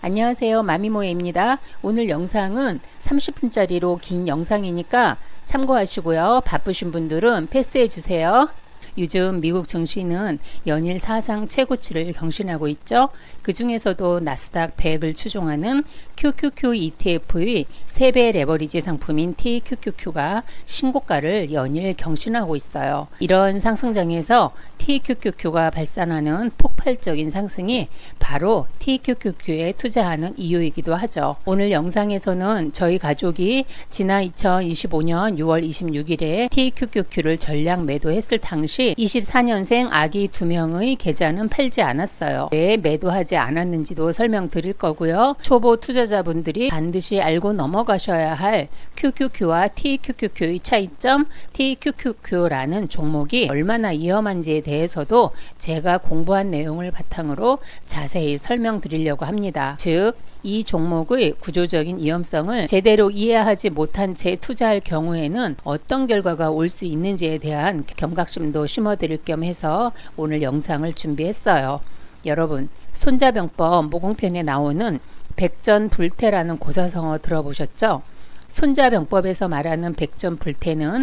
안녕하세요, 마미모예입니다. 오늘 영상은 30분짜리로 긴 영상이니까 참고하시고요. 바쁘신 분들은 패스해 주세요. 요즘 미국 증시는 연일 사상 최고치를 경신하고 있죠. 그 중에서도 나스닥 100을 추종하는 QQQ ETF의 3배 레버리지 상품인 TQQQ가 신고가를 연일 경신하고 있어요. 이런 상승장에서 TQQQ가 발산하는 폭발적인 상승이 바로 TQQQ에 투자하는 이유이기도 하죠. 오늘 영상에서는 저희 가족이 지난 2025년 6월 26일에 TQQQ를 전량 매도했을 당시 24년생 아기 2명의 계좌는 팔지 않았어요. 왜 매도하지 않았는지도 설명드릴 거고요. 초보 투자자분들이 반드시 알고 넘어가셔야 할 QQQ와 TQQQ의 차이점, TQQQ라는 종목이 얼마나 위험한지에 대해서도 제가 공부한 내용을 바탕으로 자세히 설명드리려고 합니다. 즉, 이 종목의 구조적인 위험성을 제대로 이해하지 못한 채 투자할 경우에는 어떤 결과가 올 수 있는지에 대한 경각심도 심어드릴 겸 해서 오늘 영상을 준비했어요. 여러분, 손자병법 모공편에 나오는 백전불태라는 고사성어 들어보셨죠? 손자병법에서 말하는 백전불태는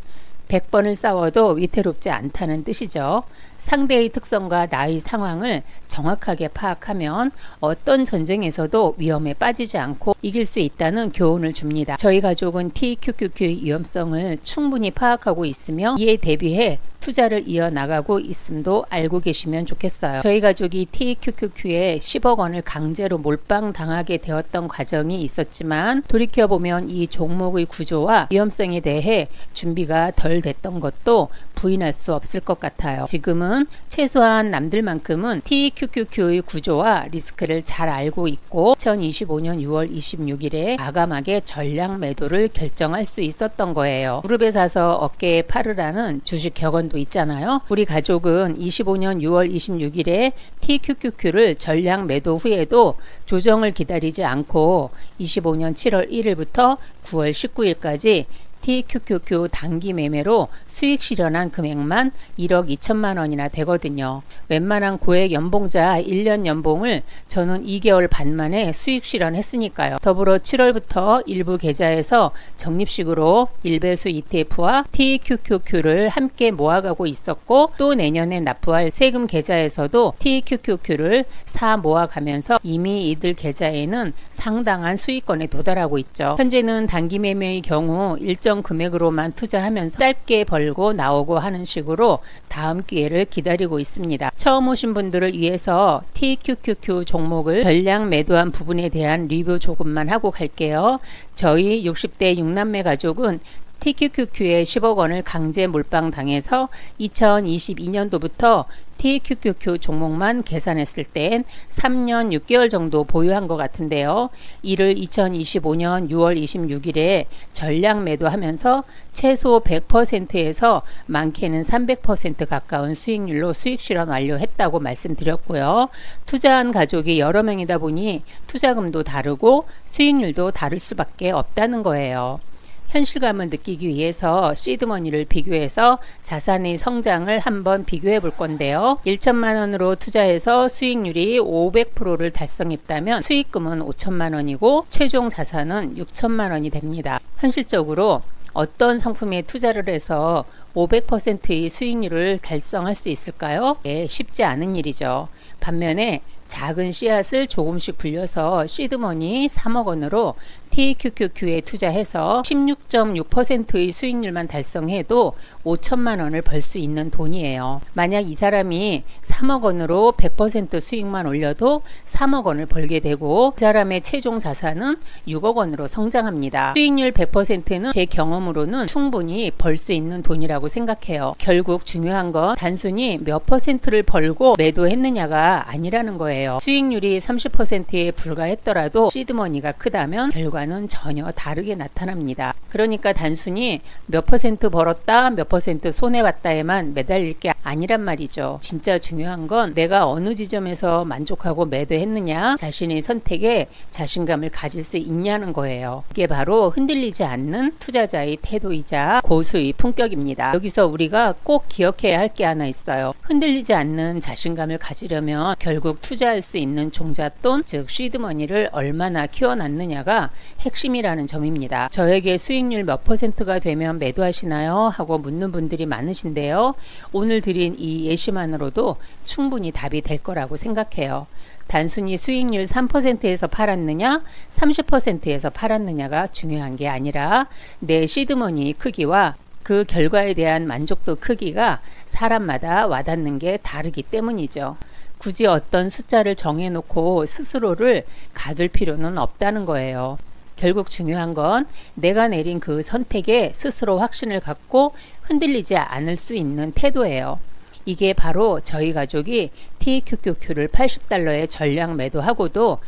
100번을 싸워도 위태롭지 않다는 뜻이죠. 상대의 특성과 나의 상황을 정확하게 파악하면 어떤 전쟁에서도 위험에 빠지지 않고 이길 수 있다는 교훈을 줍니다. 저희 가족은 TQQQ의 위험성을 충분히 파악하고 있으며 이에 대비해 투자를 이어나가고 있음도 알고 계시면 좋겠어요. 저희 가족이 TQQQ에 10억 원을 강제로 몰빵당하게 되었던 과정이 있었지만 돌이켜보면 이 종목의 구조와 위험성에 대해 준비가 덜 됐던 것도 부인할 수 없을 것 같아요. 지금은 최소한 남들만큼은 TQQQ의 구조와 리스크를 잘 알고 있고 2025년 6월 26일에 과감하게 전량 매도를 결정할 수 있었던 거예요. 무릎에 사서 어깨에 팔으라는 주식 격언도 있잖아요. 우리 가족은 25년 6월 26일에 TQQQ를 전량 매도 후에도 조정을 기다리지 않고 25년 7월 1일부터 9월 19일까지 TQQQ 단기 매매로 수익 실현한 금액만 1억 2천만 원이나 되거든요. 웬만한 고액 연봉자 1년 연봉을 저는 2개월 반 만에 수익 실현했으니까요. 더불어 7월부터 일부 계좌에서 적립식으로 일배수 ETF와 TQQQ를 함께 모아가고 있었고 또 내년에 납부할 세금 계좌에서도 TQQQ를 사 모아가면서 이미 이들 계좌에는 상당한 수익권에 도달하고 있죠. 현재는 단기 매매의 경우 일정 금액으로만 투자하면서 짧게 벌고 나오고 하는 식으로 다음 기회를 기다리고 있습니다. 처음 오신 분들을 위해서 TQQQ 종목을 전량 매도한 부분에 대한 리뷰 조금만 하고 갈게요. 저희 60대 6남매 가족은 TQQQ에 10억 원을 강제 몰빵 당해서 2022년도부터 TQQQ 종목만 계산했을 땐 3년 6개월 정도 보유한 것 같은데요. 이를 2025년 6월 26일에 전량 매도하면서 최소 100%에서 많게는 300% 가까운 수익률로 수익 실현 완료했다고 말씀드렸고요. 투자한 가족이 여러 명이다 보니 투자금도 다르고 수익률도 다를 수밖에 없다는 거예요. 현실감을 느끼기 위해서 시드머니를 비교해서 자산의 성장을 한번 비교해 볼 건데요. 1천만 원으로 투자해서 수익률이 500%를 달성했다면 수익금은 5천만 원이고 최종 자산은 6천만 원이 됩니다. 현실적으로 어떤 상품에 투자를 해서 500%의 수익률을 달성할 수 있을까요? 네, 쉽지 않은 일이죠. 반면에 작은 씨앗을 조금씩 불려서 시드머니 3억 원으로 TQQQ에 투자해서 16.6%의 수익률만 달성해도 5천만 원을 벌 수 있는 돈이에요. 만약 이 사람이 3억 원으로 100% 수익만 올려도 3억 원을 벌게 되고 이 사람의 최종 자산은 6억 원으로 성장합니다. 수익률 100%는 제 경험으로는 충분히 벌 수 있는 돈이라고 생각해요. 결국 중요한 건 단순히 몇 퍼센트를 벌고 매도했느냐가 아니라는 거예요. 수익률이 30%에 불과했더라도 시드머니가 크다면 결과는 결과는 전혀 다르게 나타납니다. 그러니까 단순히 몇 퍼센트 벌었다, 몇 퍼센트 손해봤다에만 매달릴 게 아니란 말이죠. 진짜 중요한 건 내가 어느 지점에서 만족하고 매도했느냐, 자신의 선택에 자신감을 가질 수 있냐는 거예요. 이게 바로 흔들리지 않는 투자자의 태도이자 고수의 품격입니다. 여기서 우리가 꼭 기억해야 할 게 하나 있어요. 흔들리지 않는 자신감을 가지려면 결국 투자할 수 있는 종잣돈, 즉 시드머니를 얼마나 키워놨느냐가 핵심이라는 점입니다. 저에게 수익률 몇 퍼센트가 되면 매도하시나요? 하고 묻는 분들이 많으신데요. 오늘 드린 이 예시만으로도 충분히 답이 될 거라고 생각해요. 단순히 수익률 3%에서 팔았느냐 30%에서 팔았느냐가 중요한 게 아니라 내 시드머니 크기와 그 결과에 대한 만족도 크기가 사람마다 와닿는 게 다르기 때문이죠. 굳이 어떤 숫자를 정해놓고 스스로를 가둘 필요는 없다는 거예요. 결국 중요한 건 내가 내린 그 선택에 스스로 확신을 갖고 흔들리지 않을 수 있는 태도예요. 이게 바로 저희 가족이 TQQQ를 80달러에 전량 매도하고도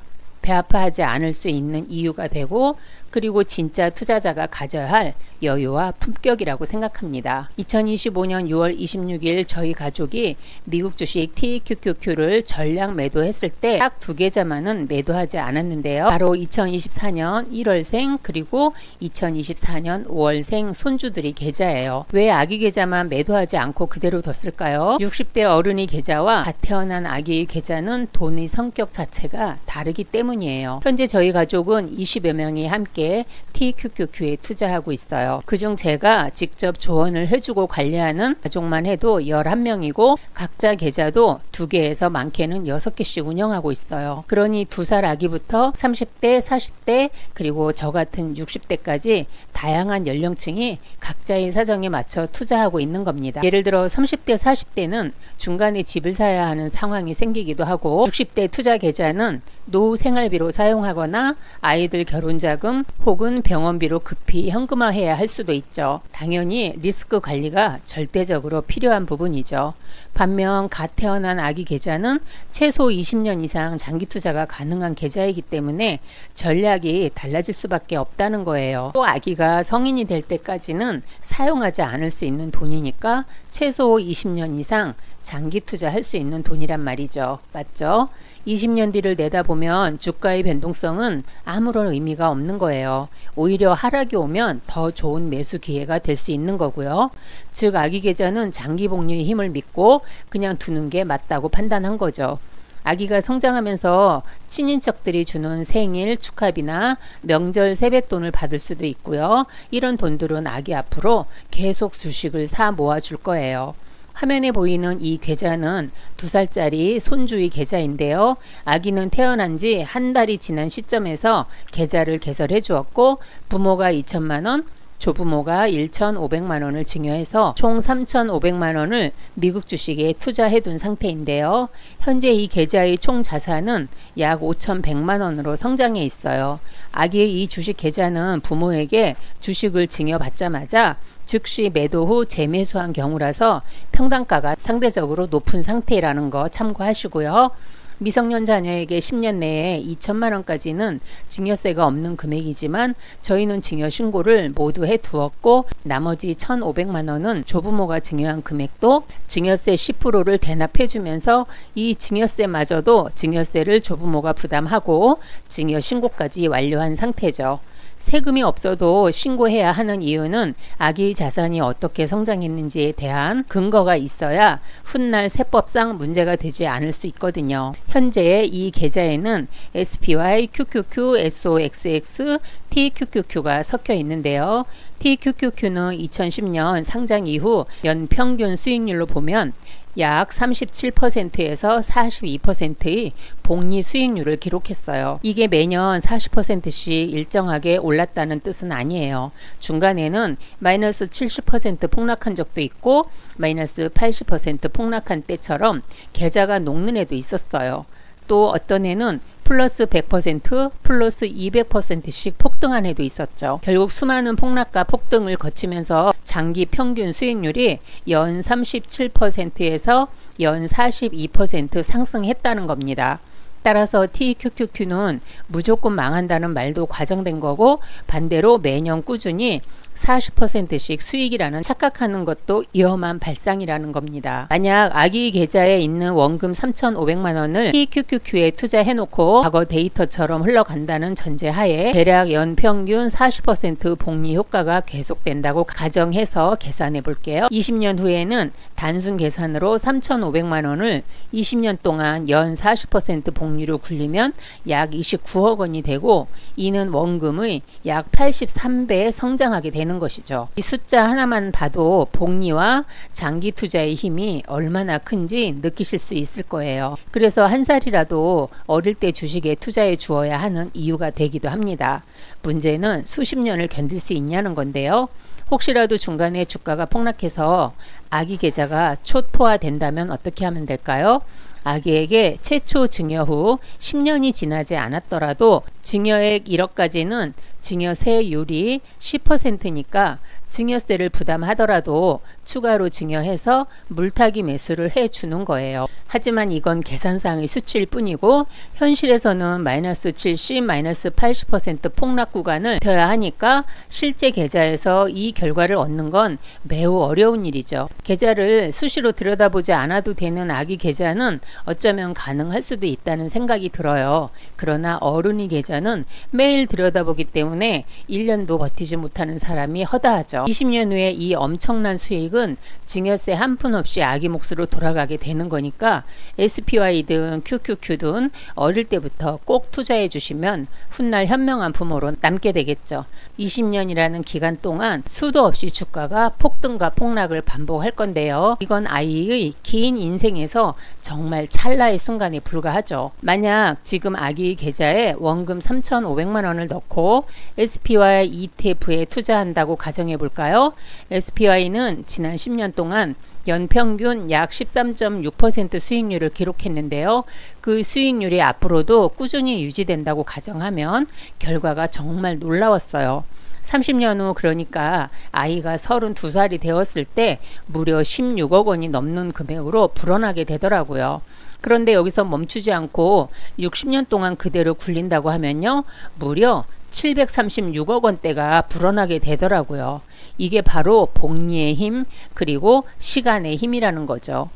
배 아파하지 않을 수 있는 이유가 되고, 그리고 진짜 투자자가 가져야 할 여유와 품격이라고 생각합니다. 2025년 6월 26일 저희 가족이 미국 주식 TQQQ를 전량 매도했을 때 딱 두 계좌만은 매도하지 않았는데요. 바로 2024년 1월생 그리고 2024년 5월생 손주들이 계좌예요. 왜 아기 계좌만 매도하지 않고 그대로 뒀을까요? 60대 어른이 계좌와 갓 태어난 아기의 계좌는 돈의 성격 자체가 다르기 때문이에요. 현재 저희 가족은 20여 명이 함께 TQQQ에 투자하고 있어요. 그중 제가 직접 조언을 해주고 관리하는 가족만 해도 11명이고 각자 계좌도 2개에서 많게는 6개씩 운영하고 있어요. 그러니 2살 아기부터 30대, 40대 그리고 저 같은 60대까지 다양한 연령층이 각자의 사정에 맞춰 투자하고 있는 겁니다. 예를 들어 30대, 40대는 중간에 집을 사야 하는 상황이 생기기도 하고, 60대 투자 계좌는 노후 생활비로 사용하거나 아이들 결혼자금 혹은 병원비로 급히 현금화해야 할 수도 있죠. 당연히 리스크 관리가 절대적으로 필요한 부분이죠. 반면 갓 태어난 아기 계좌는 최소 20년 이상 장기 투자가 가능한 계좌이기 때문에 전략이 달라질 수밖에 없다는 거예요. 또 아기가 성인이 될 때까지는 사용하지 않을 수 있는 돈이니까 최소 20년 이상 장기 투자할 수 있는 돈이란 말이죠. 맞죠? 20년 뒤를 내다보면 주가의 변동성은 아무런 의미가 없는 거예요. 오히려 하락이 오면 더 좋은 매수 기회가 될 수 있는 거고요. 즉 아기 계좌는 장기 복리의 힘을 믿고 그냥 두는 게 맞다고 판단한 거죠. 아기가 성장하면서 친인척들이 주는 생일 축하비나 명절 세뱃돈을 받을 수도 있고요. 이런 돈들은 아기 앞으로 계속 주식을 사 모아줄 거예요. 화면에 보이는 이 계좌는 2살짜리 손주의 계좌인데요. 아기는 태어난 지 한 달이 지난 시점에서 계좌를 개설해 주었고, 부모가 2천만원, 조부모가 1,500만원을 증여해서 총 3,500만원을 미국 주식에 투자해 둔 상태인데요. 현재 이 계좌의 총 자산은 약 5,100만원으로 성장해 있어요. 아기의 이 주식 계좌는 부모에게 주식을 증여받자마자 즉시 매도 후 재매수한 경우라서 평단가가 상대적으로 높은 상태라는 거 참고하시고요. 미성년 자녀에게 10년 내에 2천만 원까지는 증여세가 없는 금액이지만 저희는 증여 신고를 모두 해두었고, 나머지 1,500만 원은 조부모가 증여한 금액도 증여세 10%를 대납해 주면서 이 증여세마저도 증여세를 조부모가 부담하고 증여 신고까지 완료한 상태죠. 세금이 없어도 신고해야 하는 이유는 아기의 자산이 어떻게 성장했는지에 대한 근거가 있어야 훗날 세법상 문제가 되지 않을 수 있거든요. 현재 이 계좌에는 SPY, QQQ, SOXX, TQQQ가 섞여 있는데요. TQQQ는 2010년 상장 이후 연평균 수익률로 보면 약 37%에서 42%의 복리 수익률을 기록했어요. 이게 매년 40%씩 일정하게 올랐다는 뜻은 아니에요. 중간에는 마이너스 70% 폭락한 적도 있고 마이너스 80% 폭락한 때처럼 계좌가 녹는 애도 있었어요. 또 어떤 애는 플러스 100%, 플러스 200%씩 폭등한 해도 있었죠. 결국 수많은 폭락과 폭등을 거치면서 장기 평균 수익률이 연 37%에서 연 42% 상승했다는 겁니다. 따라서 TQQQ는 무조건 망한다는 말도 과장된 거고, 반대로 매년 꾸준히 40%씩 수익이라는 착각하는 것도 위험한 발상이라는 겁니다. 만약 아기 계좌에 있는 원금 3,500만 원을 TQQQ에 투자해놓고 과거 데이터처럼 흘러간다는 전제하에 대략 연평균 40% 복리 효과가 계속된다고 가정해서 계산해 볼게요. 20년 후에는 단순 계산으로 3,500만 원을 20년 동안 연 40% 복리로 굴리면 약 29억 원이 되고, 이는 원금의 약 83배에 성장하게 되는 것이죠. 이 숫자 하나만 봐도 복리와 장기 투자의 힘이 얼마나 큰지 느끼실 수 있을 거예요. 그래서 한 살이라도 어릴 때 주식에 투자해 주어야 하는 이유가 되기도 합니다. 문제는 수십 년을 견딜 수 있냐는 건데요. 혹시라도 중간에 주가가 폭락해서 아기 계좌가 초토화된다면 어떻게 하면 될까요? 아기에게 최초 증여 후 10년이 지나지 않았더라도 증여액 1억까지는 증여세율이 10%니까 증여세를 부담하더라도 추가로 증여해서 물타기 매수를 해주는 거예요. 하지만 이건 계산상의 수치일 뿐이고, 현실에서는 마이너스 70, 마이너스 80% 폭락 구간을 버텨야 하니까 실제 계좌에서 이 결과를 얻는 건 매우 어려운 일이죠. 계좌를 수시로 들여다보지 않아도 되는 아기 계좌는 어쩌면 가능할 수도 있다는 생각이 들어요. 그러나 어른이 계좌는 매일 들여다보기 때문에 1년도 버티지 못하는 사람이 허다하죠. 20년 후에 이 엄청난 수익은 증여세 한 푼 없이 아기 몫으로 돌아가게 되는 거니까 SPY든 QQQ든 어릴 때부터 꼭 투자해 주시면 훗날 현명한 부모로 남게 되겠죠. 20년이라는 기간 동안 수도 없이 주가가 폭등과 폭락을 반복할 건데요. 이건 아이의 긴 인생에서 정말 찰나의 순간에 불과하죠. 만약 지금 아기 계좌에 원금 3,500만 원을 넣고 SPY ETF에 투자한다고 가정해 볼까요? SPY는 지난 10년 동안 연평균 약 13.6% 수익률을 기록했는데요. 그 수익률이 앞으로도 꾸준히 유지된다고 가정하면 결과가 정말 놀라웠어요. 30년 후, 그러니까 아이가 32살이 되었을 때 무려 16억 원이 넘는 금액으로 불어나게 되더라고요. 그런데 여기서 멈추지 않고 60년 동안 그대로 굴린다고 하면요, 무려 736억 원대가 불어나게 되더라고요. 이게 바로 복리의 힘, 그리고 시간의 힘이라는 거죠.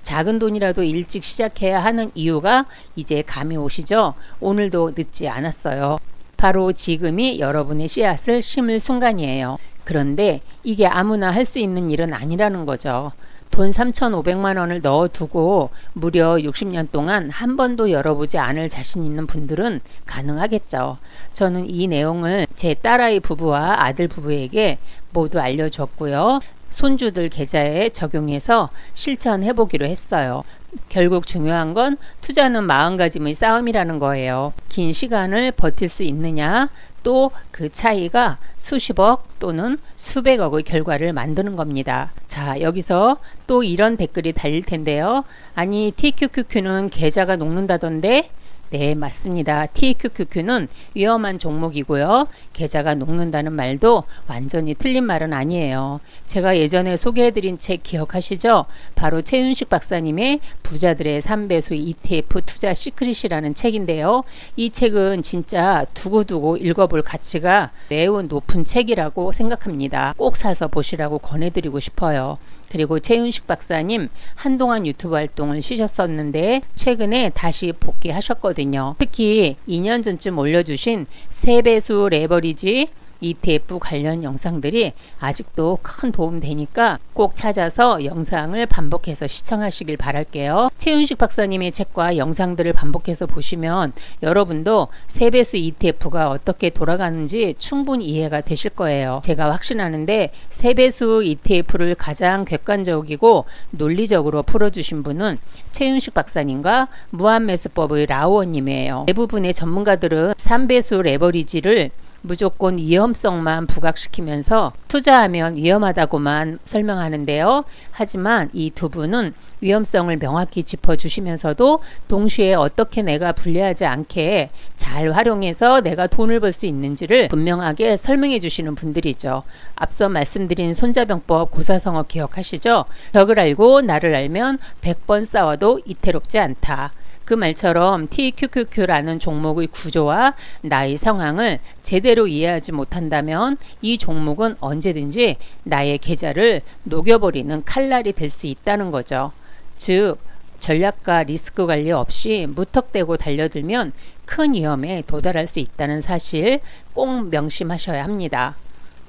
작은 돈이라도 일찍 시작해야 하는 이유가 이제 감이 오시죠? 오늘도 늦지 않았어요. 바로 지금이 여러분의 씨앗을 심을 순간이에요. 그런데 이게 아무나 할 수 있는 일은 아니라는 거죠. 돈 3,500만 원을 넣어두고 무려 60년 동안 한 번도 열어보지 않을 자신 있는 분들은 가능하겠죠. 저는 이 내용을 제 딸아이 부부와 아들 부부에게 모두 알려줬고요. 손주들 계좌에 적용해서 실천해 보기로 했어요. 결국 중요한 건 투자는 마음가짐의 싸움이라는 거예요. 긴 시간을 버틸 수 있느냐, 또 그 차이가 수십억 또는 수백억의 결과를 만드는 겁니다. 자, 여기서 또 이런 댓글이 달릴 텐데요. 아니, TQQQ는 계좌가 녹는다던데? 네, 맞습니다. TQQQ는 위험한 종목이고요. 계좌가 녹는다는 말도 완전히 틀린 말은 아니에요. 제가 예전에 소개해드린 책 기억하시죠? 바로 최윤식 박사님의 부자들의 3배수 ETF 투자 시크릿이라는 책인데요. 이 책은 진짜 두고두고 읽어볼 가치가 매우 높은 책이라고 생각합니다. 꼭 사서 보시라고 권해드리고 싶어요. 그리고 최윤식 박사님 한동안 유튜브 활동을 쉬셨었는데 최근에 다시 복귀하셨거든요. 특히 2년 전쯤 올려주신 3배수 레버리지 ETF 관련 영상들이 아직도 큰 도움 되니까 꼭 찾아서 영상을 반복해서 시청하시길 바랄게요. 최윤식 박사님의 책과 영상들을 반복해서 보시면 여러분도 3배수 ETF가 어떻게 돌아가는지 충분히 이해가 되실 거예요. 제가 확신하는데 3배수 ETF를 가장 객관적이고 논리적으로 풀어주신 분은 최윤식 박사님과 무한매수법의 라오원님이에요. 대부분의 전문가들은 3배수 레버리지를 무조건 위험성만 부각시키면서 투자하면 위험하다고만 설명하는데요. 하지만 이 두 분은 위험성을 명확히 짚어주시면서도 동시에 어떻게 내가 불리하지 않게 잘 활용해서 내가 돈을 벌 수 있는지를 분명하게 설명해 주시는 분들이죠. 앞서 말씀드린 손자병법 고사성어 기억하시죠? 벽을 알고 나를 알면 100번 싸워도 이태롭지 않다. 그 말처럼 TQQQ라는 종목의 구조와 나의 상황을 제대로 이해하지 못한다면 이 종목은 언제든지 나의 계좌를 녹여버리는 칼날이 될 수 있다는 거죠. 즉 전략과 리스크 관리 없이 무턱대고 달려들면 큰 위험에 도달할 수 있다는 사실 꼭 명심하셔야 합니다.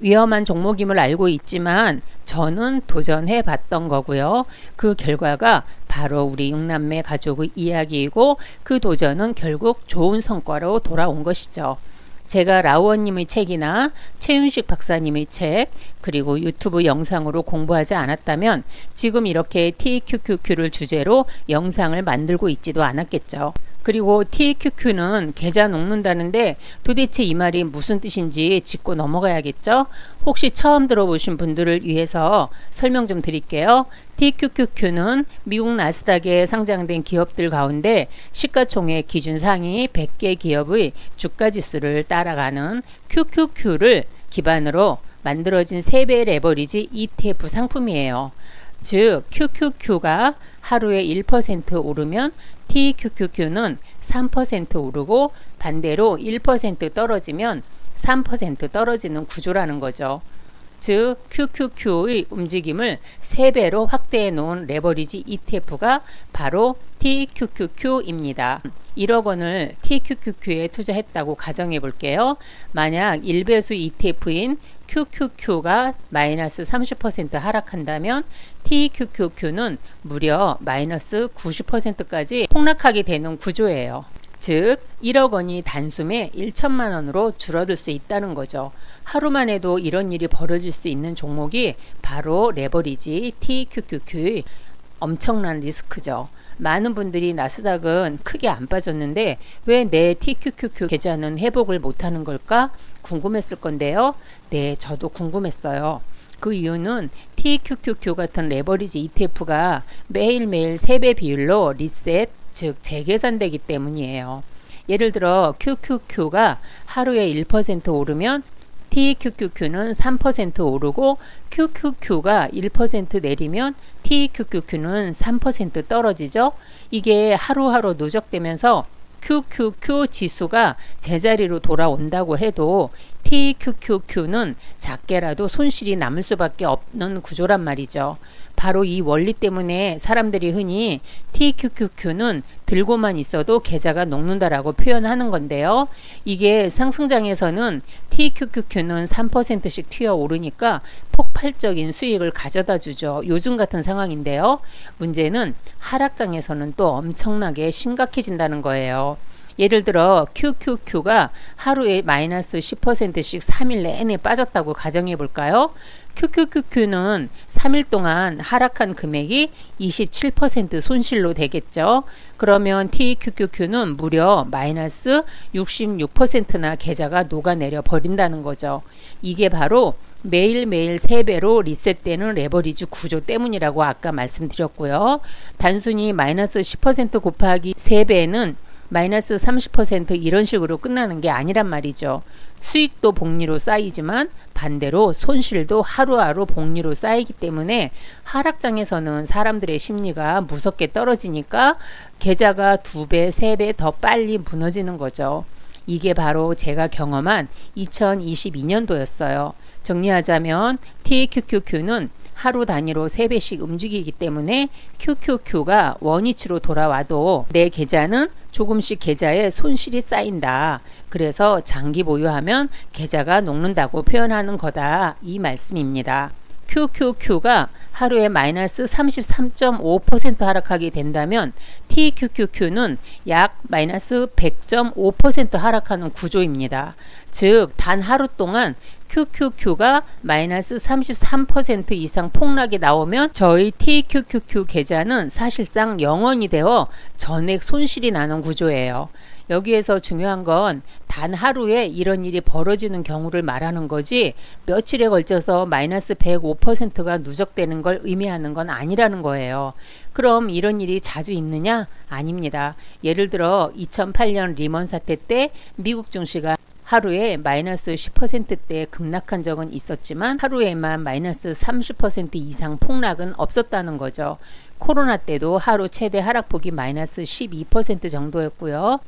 위험한 종목임을 알고 있지만 저는 도전해 봤던 거고요. 그 결과가 바로 우리 6남매 가족의 이야기이고 그 도전은 결국 좋은 성과로 돌아온 것이죠. 제가 라우어님의 책이나 최윤식 박사님의 책 그리고 유튜브 영상으로 공부하지 않았다면 지금 이렇게 TQQQ를 주제로 영상을 만들고 있지도 않았겠죠. 그리고 TQQ는 계좌 녹는다는데 도대체 이 말이 무슨 뜻인지 짚고 넘어가야겠죠? 혹시 처음 들어보신 분들을 위해서 설명 좀 드릴게요. TQQQ는 미국 나스닥에 상장된 기업들 가운데 시가총액 기준 상위 100개 기업의 주가지수를 따라가는 QQQ를 기반으로 만들어진 3배 레버리지 ETF 상품이에요. 즉 QQQ가 하루에 1% 오르면 TQQQ는 3% 오르고 반대로 1% 떨어지면 3% 떨어지는 구조라는 거죠. 즉 QQQ의 움직임을 3배로 확대해 놓은 레버리지 ETF가 바로 TQQQ입니다. 1억 원을 TQQQ에 투자했다고 가정해 볼게요. 만약 1배수 ETF인 QQQ가 마이너스 30% 하락한다면 TQQQ는 무려 마이너스 90%까지 폭락하게 되는 구조예요. 즉 1억 원이 단숨에 1천만 원으로 줄어들 수 있다는 거죠. 하루만 해도 이런 일이 벌어질 수 있는 종목이 바로 레버리지 TQQQ의 엄청난 리스크죠. 많은 분들이 나스닥은 크게 안 빠졌는데 왜 내 TQQQ 계좌는 회복을 못하는 걸까 궁금했을 건데요. 네, 저도 궁금했어요. 그 이유는 TQQQ 같은 레버리지 ETF가 매일매일 3배 비율로 리셋, 즉 재계산되기 때문이에요. 예를 들어 QQQ가 하루에 1% 오르면 TQQQ는 3% 오르고 QQQ가 1% 내리면 TQQQ는 3% 떨어지죠. 이게 하루하루 누적되면서 QQQ 지수가 제자리로 돌아온다고 해도 TQQQ는 작게라도 손실이 남을 수밖에 없는 구조란 말이죠. 바로 이 원리 때문에 사람들이 흔히 TQQQ는 들고만 있어도 계좌가 녹는다라고 표현하는 건데요. 이게 상승장에서는 TQQQ는 3%씩 튀어 오르니까 폭발적인 수익을 가져다 주죠. 요즘 같은 상황인데요. 문제는 하락장에서는 또 엄청나게 심각해진다는 거예요. 예를 들어 QQQ가 하루에 마이너스 10%씩 3일 내내 빠졌다고 가정해 볼까요? QQQQ는 3일 동안 하락한 금액이 27% 손실로 되겠죠. 그러면 TQQQ는 무려 마이너스 66%나 계좌가 녹아내려 버린다는 거죠. 이게 바로 매일매일 3배로 리셋되는 레버리지 구조 때문이라고 아까 말씀드렸고요. 단순히 마이너스 10% 곱하기 3배는 마이너스 30% 이런 식으로 끝나는 게 아니란 말이죠. 수익도 복리로 쌓이지만 반대로 손실도 하루하루 복리로 쌓이기 때문에 하락장에서는 사람들의 심리가 무섭게 떨어지니까 계좌가 2배, 3배 더 빨리 무너지는 거죠. 이게 바로 제가 경험한 2022년도였어요. 정리하자면 TQQQ는 하루 단위로 3배씩 움직이기 때문에 QQQ가 원위치로 돌아와도 내 계좌는 조금씩 계좌에 손실이 쌓인다. 그래서 장기 보유하면 계좌가 녹는다고 표현하는 거다. 이 말씀입니다. QQQ가 하루에 마이너스 33.5% 하락하게 된다면 TQQQ는 약 마이너스 100.5% 하락하는 구조입니다. 즉 단 하루 동안 QQQ가 마이너스 33% 이상 폭락이 나오면 저희 TQQQ 계좌는 사실상 0원이 되어 전액 손실이 나는 구조예요. 여기에서 중요한 건 단 하루에 이런 일이 벌어지는 경우를 말하는 거지 며칠에 걸쳐서 마이너스 105%가 누적되는 걸 의미하는 건 아니라는 거예요. 그럼 이런 일이 자주 있느냐? 아닙니다. 예를 들어 2008년 리먼 사태 때 미국 증시가 하루에 마이너스 10%대 급락한 적은 있었지만 하루에만 마이너스 30% 이상 폭락은 없었다는 거죠. 코로나 때도 하루 최대 하락폭이 마이너스 12% 정도였고요.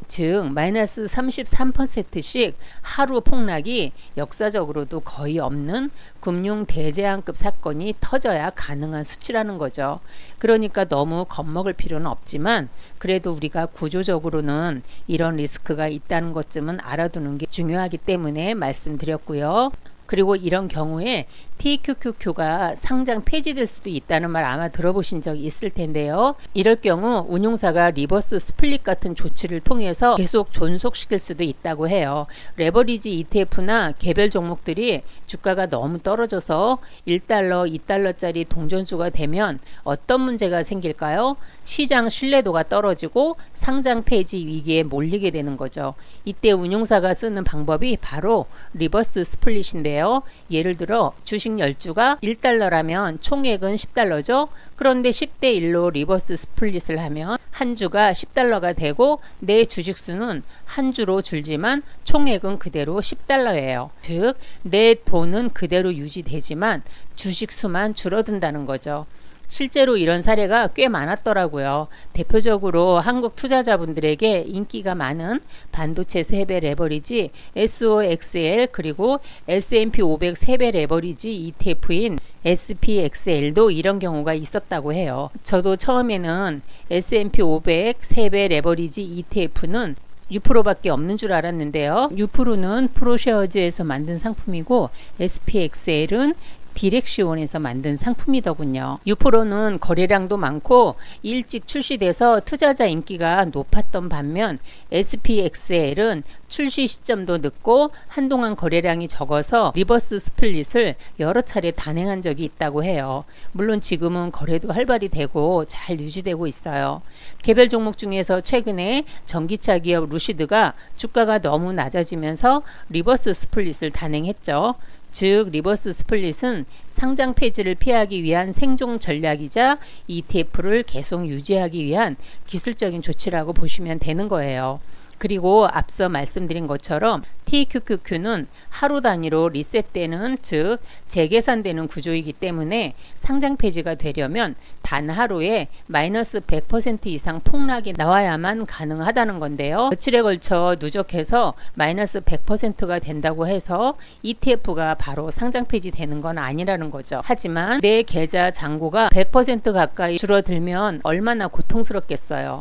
즉 마이너스 33%씩 하루 폭락이 역사적으로도 거의 없는 금융 대재앙급 사건이 터져야 가능한 수치라는 거죠. 그러니까 너무 겁먹을 필요는 없지만 그래도 우리가 구조적으로는 이런 리스크가 있다는 것쯤은 알아두는 게 중요하기 때문에 말씀드렸고요. 그리고 이런 경우에 TQQQ가 상장 폐지될 수도 있다는 말 아마 들어보신 적이 있을 텐데요. 이럴 경우 운용사가 리버스 스플릿 같은 조치를 통해서 계속 존속시킬 수도 있다고 해요. 레버리지 ETF나 개별 종목들이 주가가 너무 떨어져서 1달러, 2달러짜리 동전주가 되면 어떤 문제가 생길까요? 시장 신뢰도가 떨어지고 상장 폐지 위기에 몰리게 되는 거죠. 이때 운용사가 쓰는 방법이 바로 리버스 스플릿인데요. 예를 들어 주식 10주가 1달러라면 총액은 10달러죠. 그런데 10대 1로 리버스 스플릿을 하면 한 주가 10달러가 되고 내 주식수는 한 주로 줄지만 총액은 그대로 10달러예요. 즉 내 돈은 그대로 유지되지만 주식수만 줄어든다는 거죠. 실제로 이런 사례가 꽤 많았더라고요. 대표적으로 한국 투자자분들에게 인기가 많은 반도체 3배 레버리지 SOXL 그리고 S&P 500 3배 레버리지 ETF인 SPXL도 이런 경우가 있었다고 해요. 저도 처음에는 S&P 500 3배 레버리지 ETF는 유프로밖에 없는 줄 알았는데요. 유프로는 프로쉐어즈에서 만든 상품이고 SPXL은 디렉시온에서 만든 상품이더군요. 유프로는 거래량도 많고 일찍 출시돼서 투자자 인기가 높았던 반면 SPXL은 출시 시점도 늦고 한동안 거래량이 적어서 리버스 스플릿을 여러 차례 단행한 적이 있다고 해요. 물론 지금은 거래도 활발히 되고 잘 유지되고 있어요. 개별 종목 중에서 최근에 전기차 기업 루시드가 주가가 너무 낮아지면서 리버스 스플릿을 단행했죠. 즉 리버스 스플릿은 상장 폐지를 피하기 위한 생존 전략이자 ETF를 계속 유지하기 위한 기술적인 조치라고 보시면 되는 거예요. 그리고 앞서 말씀드린 것처럼 TQQQ는 하루 단위로 리셋되는 즉 재계산되는 구조이기 때문에 상장 폐지가 되려면 단 하루에 마이너스 100% 이상 폭락이 나와야만 가능하다는 건데요. 며칠에 걸쳐 누적해서 마이너스 100%가 된다고 해서 ETF가 바로 상장 폐지되는 건 아니라는 거죠. 하지만 내 계좌 잔고가 100% 가까이 줄어들면 얼마나 고통스럽겠어요.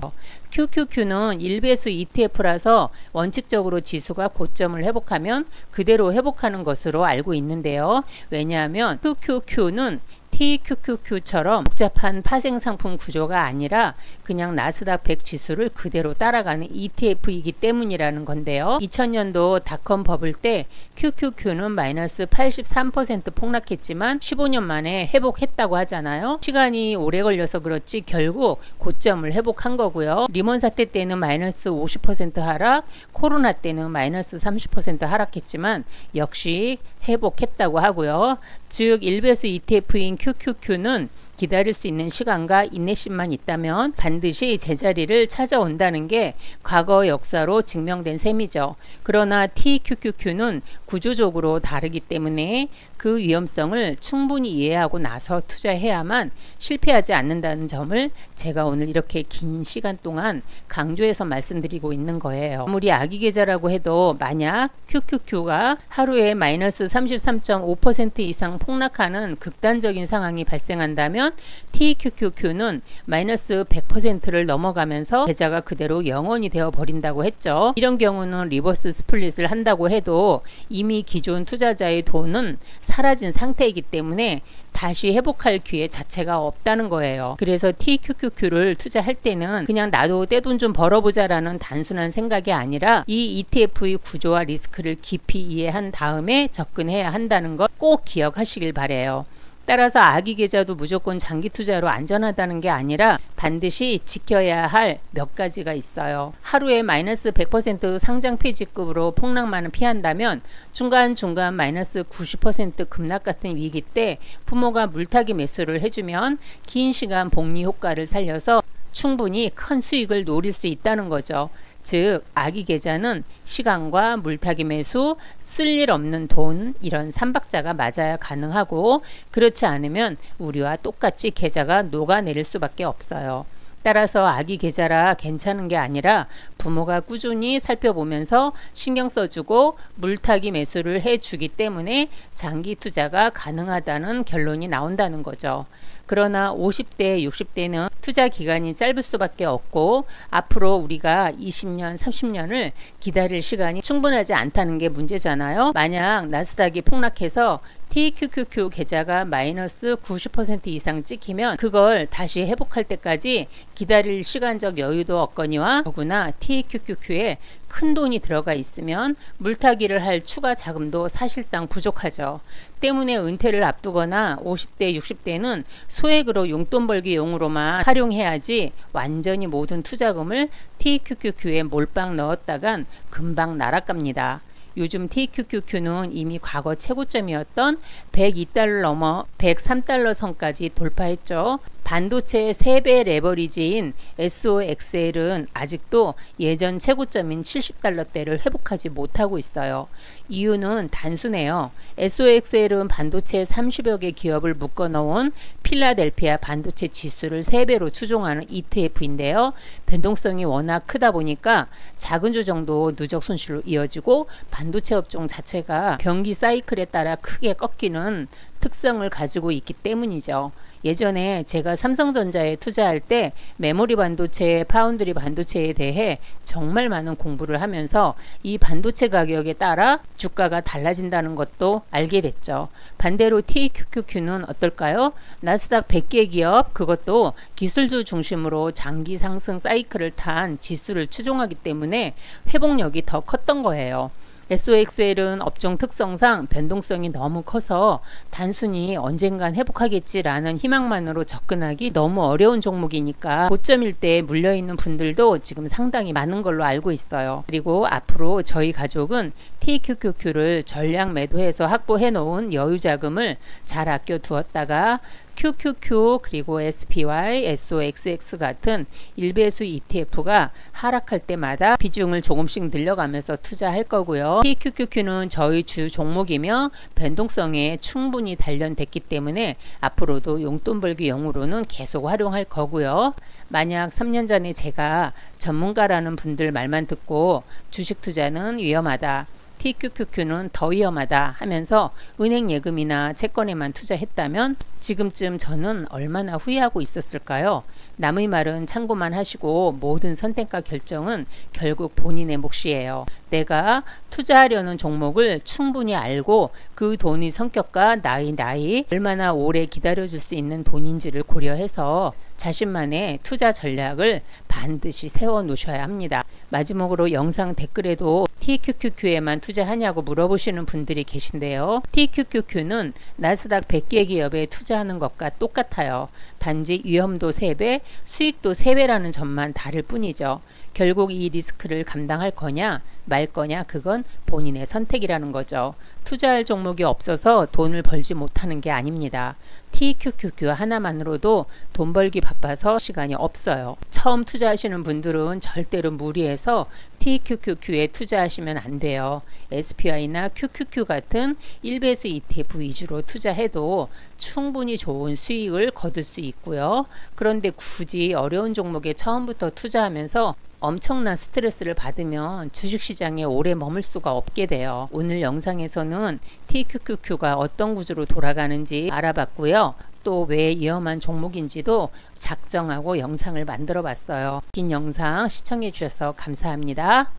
QQQ는 1배수 ETF라서 원칙적으로 지수가 고점을 회복하면 그대로 회복하는 것으로 알고 있는데요. 왜냐하면 QQQ는 TQQQ처럼 복잡한 파생상품 구조가 아니라 그냥 나스닥 100 지수를 그대로 따라가는 ETF이기 때문이라는 건데요. 2000년도 닷컴 버블 때 QQQ는 마이너스 83% 폭락했지만 15년 만에 회복했다고 하잖아요. 시간이 오래 걸려서 그렇지 결국 고점을 회복한 거고요. 리먼 사태 때는 마이너스 50% 하락, 코로나 때는 마이너스 30% 하락했지만 역시 회복했다고 하고요. 즉 1배수 ETF인 QQQ는 기다릴 수 있는 시간과 인내심만 있다면 반드시 제자리를 찾아온다는 게 과거 역사로 증명된 셈이죠. 그러나 TQQQ는 구조적으로 다르기 때문에 그 위험성을 충분히 이해하고 나서 투자해야만 실패하지 않는다는 점을 제가 오늘 이렇게 긴 시간 동안 강조해서 말씀드리고 있는 거예요. 아무리 아기 계좌라고 해도 만약 QQQ가 하루에 마이너스 33.5% 이상 폭락하는 극단적인 상황이 발생한다면 TQQQ는 마이너스 100%를 넘어가면서 계좌가 그대로 영원이 되어 버린다고 했죠. 이런 경우는 리버스 스플릿을 한다고 해도 이미 기존 투자자의 돈은 사라진 상태이기 때문에 다시 회복할 기회 자체가 없다는 거예요. 그래서 TQQQ를 투자할 때는 그냥 나도 떼돈 좀 벌어보자 라는 단순한 생각이 아니라 이 ETF의 구조와 리스크를 깊이 이해한 다음에 접근해야 한다는 걸 꼭 기억하시길 바라요. 따라서 아기 계좌도 무조건 장기 투자로 안전하다는 게 아니라 반드시 지켜야 할 몇 가지가 있어요. 하루에 마이너스 100% 상장 폐지급으로 폭락만을 피한다면 중간중간 마이너스 90% 급락 같은 위기 때 부모가 물타기 매수를 해주면 긴 시간 복리 효과를 살려서 충분히 큰 수익을 노릴 수 있다는 거죠. 즉 아기 계좌는 시간과 물타기 매수, 쓸 일 없는 돈 이런 3박자가 맞아야 가능하고 그렇지 않으면 우리와 똑같이 계좌가 녹아내릴 수밖에 없어요. 따라서 아기 계좌라 괜찮은 게 아니라 부모가 꾸준히 살펴보면서 신경 써주고 물타기 매수를 해주기 때문에 장기 투자가 가능하다는 결론이 나온다는 거죠. 그러나 50대, 60대는 투자 기간이 짧을 수밖에 없고 앞으로 우리가 20년, 30년을 기다릴 시간이 충분하지 않다는 게 문제잖아요. 만약 나스닥이 폭락해서 TQQQ 계좌가 마이너스 90% 이상 찍히면 그걸 다시 회복할 때까지 기다릴 시간적 여유도 없거니와 더구나 TQQQ에 큰 돈이 들어가 있으면 물타기를 할 추가 자금도 사실상 부족하죠. 때문에 은퇴를 앞두거나 50대, 60대는 소액으로 용돈 벌기 용으로만 활용해야지 완전히 모든 투자금을 TQQQ에 몰빵 넣었다간 금방 날아갑니다. 요즘 TQQQ는 이미 과거 최고점이었던 102달러 넘어 103달러 선까지 돌파했죠. 반도체의 3배 레버리지인 SOXL은 아직도 예전 최고점인 70달러대를 회복하지 못하고 있어요. 이유는 단순해요. SOXL은 반도체 30여 개 기업을 묶어놓은 필라델피아 반도체 지수를 3배로 추종하는 ETF인데요. 변동성이 워낙 크다 보니까 작은 조정도 누적 손실로 이어지고 반도체 업종 자체가 경기 사이클에 따라 크게 꺾이는 특성을 가지고 있기 때문이죠. 예전에 제가 삼성전자에 투자할 때 메모리 반도체, 파운드리 반도체에 대해 정말 많은 공부를 하면서 이 반도체 가격에 따라 주가가 달라진다는 것도 알게 됐죠. 반대로 TQQQ는 어떨까요? 나스닥 100개 기업, 그것도 기술주 중심으로 장기 상승 사이클을 탄 지수를 추종하기 때문에 회복력이 더 컸던 거예요. SOXL은 업종 특성상 변동성이 너무 커서 단순히 언젠간 회복하겠지라는 희망만으로 접근하기 너무 어려운 종목이니까 고점일 때 물려있는 분들도 지금 상당히 많은 걸로 알고 있어요. 그리고 앞으로 저희 가족은 TQQQ를 전량 매도해서 확보해 놓은 여유 자금을 잘 아껴 두었다가 QQQ 그리고 SPY, SOXX 같은 일배수 ETF가 하락할 때마다 비중을 조금씩 늘려가면서 투자할 거고요. TQQQ는 저희 주 종목이며 변동성에 충분히 단련됐기 때문에 앞으로도 용돈 벌기 용으로는 계속 활용할 거고요. 만약 3년 전에 제가 전문가라는 분들 말만 듣고 주식 투자는 위험하다, TQQQ는 더 위험하다 하면서 은행 예금이나 채권에만 투자했다면 지금쯤 저는 얼마나 후회하고 있었을까요? 남의 말은 참고만 하시고 모든 선택과 결정은 결국 본인의 몫이에요. 내가 투자하려는 종목을 충분히 알고 그 돈의 성격과 나이 얼마나 오래 기다려줄 수 있는 돈인지를 고려해서 자신만의 투자 전략을 반드시 세워 놓으셔야 합니다. 마지막으로 영상 댓글에도 TQQQ에만 투자하냐고 물어보시는 분들이 계신데요. TQQQ는 나스닥 100개 기업에 투자하는 것과 똑같아요. 단지 위험도 3배, 수익도 3배라는 점만 다를 뿐이죠. 결국 이 리스크를 감당할 거냐 말 거냐 그건 본인의 선택이라는 거죠. 투자할 종목이 없어서 돈을 벌지 못하는 게 아닙니다. TQQQ 하나만으로도 돈 벌기 바빠서 시간이 없어요. 처음 투자하시는 분들은 절대로 무리해서 TQQQ에 투자하시면 안 돼요. SPY나 QQQ 같은 일배수 ETF 위주로 투자해도 충분히 좋은 수익을 거둘 수 있고요. 그런데 굳이 어려운 종목에 처음부터 투자하면서 엄청난 스트레스를 받으면 주식시장에 오래 머물 수가 없게 돼요. 오늘 영상에서는 TQQQ가 어떤 구조로 돌아가는지 알아봤고요. 또 왜 위험한 종목인지도 작정하고 영상을 만들어 봤어요. 긴 영상 시청해 주셔서 감사합니다.